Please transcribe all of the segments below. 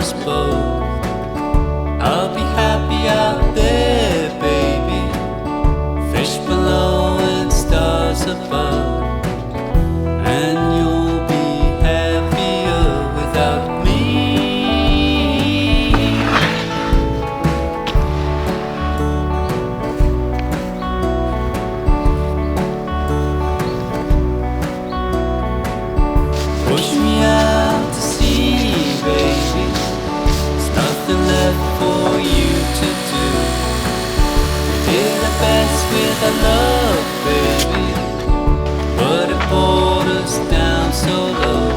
us both. I'll be happy out there, baby. Fish below and stars above. And you'll be happier without me. Push me out to sea, baby. There's nothing left for you to do. Did the best with our love, baby, but it brought us down so low.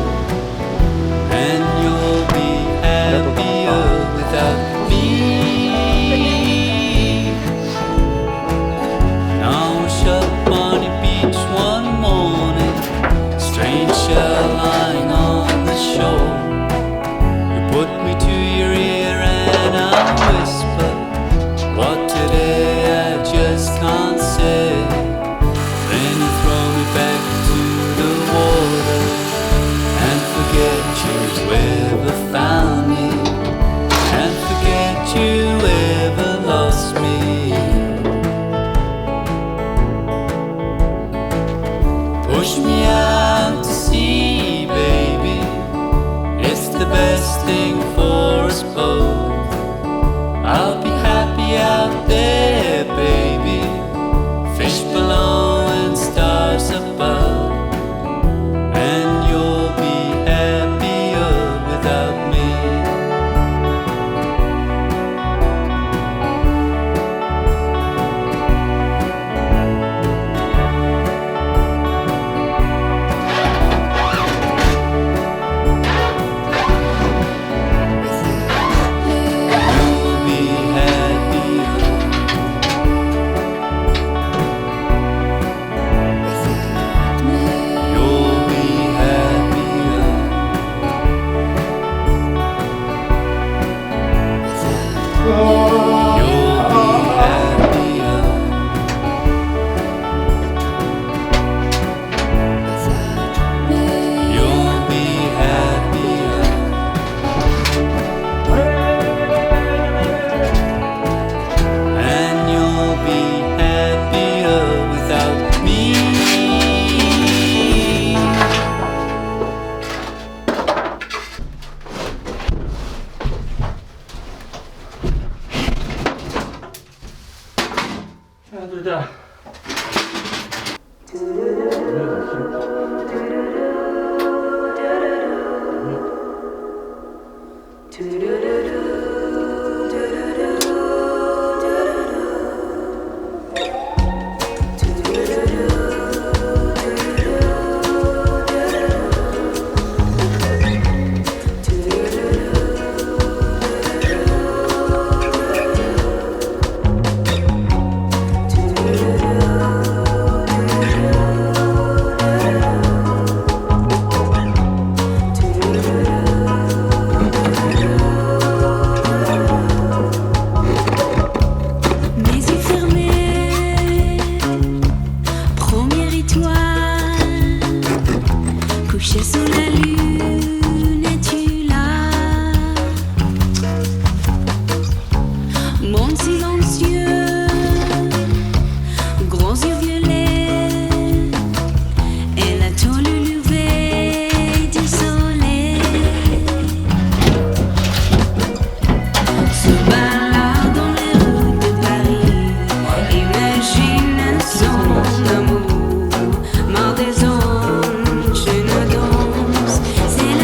And you'll be happier without me. Now we're shut up on your beach one morning, strange shell lying on the shore. You put me to your ear and I whisper, what today I just can't say. Then you throw me back to the water and forget you ever found me, and forget you ever lost me. Push me out to sea, baby. It's the best thing for us both. I'll be happy out there, baby. Fish below and stars above. And you'll be happier without me. You'll be happier. You'll be happier. You'll be happier. You'll be happier. And you'll be happier without me. 힘들다. Son amour, mort des ondes, je ne danse, c'est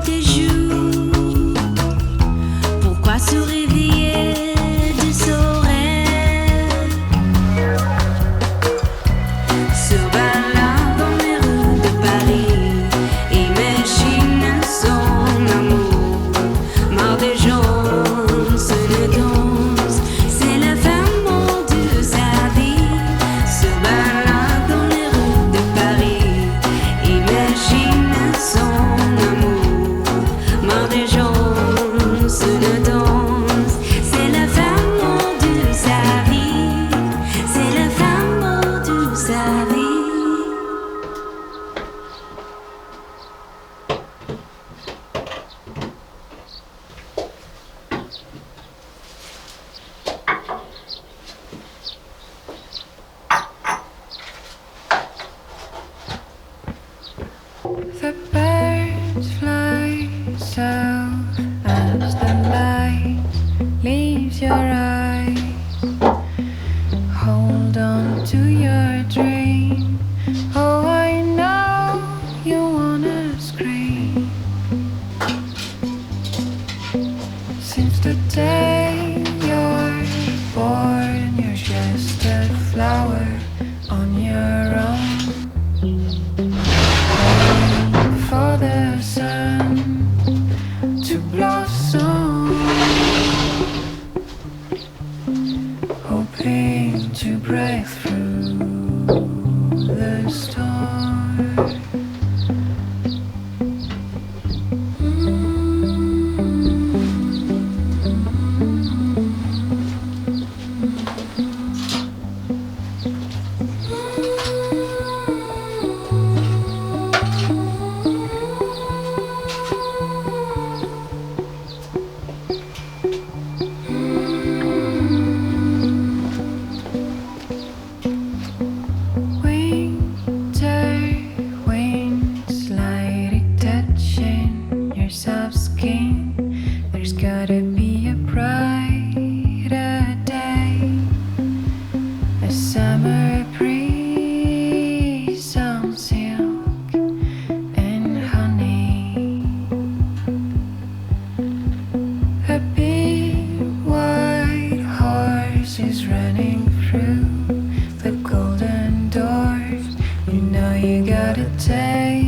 tes joues. Pourquoi se réveiller de son rêve? Se balade dans les rues de Paris, imagine son amour. Marre des gens, se ne danse, c'est la femme de sa vie. Se balade dans les rues de Paris, imagine son amour. Marre des gens, se ne danse, c'est la femme de sa vie. C'est la femme de sa vie. The birds fly south as the light leaves your eyes. Hold on to your dream. Oh, I know you wanna scream. Since the day you're born, you're just a flower on your own. For the sun to blossom, hoping to break through the storm. Winter winds lightly touching your soft skin. There's gotta be a brighter day. A summer breeze on silk and honey. A big white horse is running through the golden doors. You know you gotta take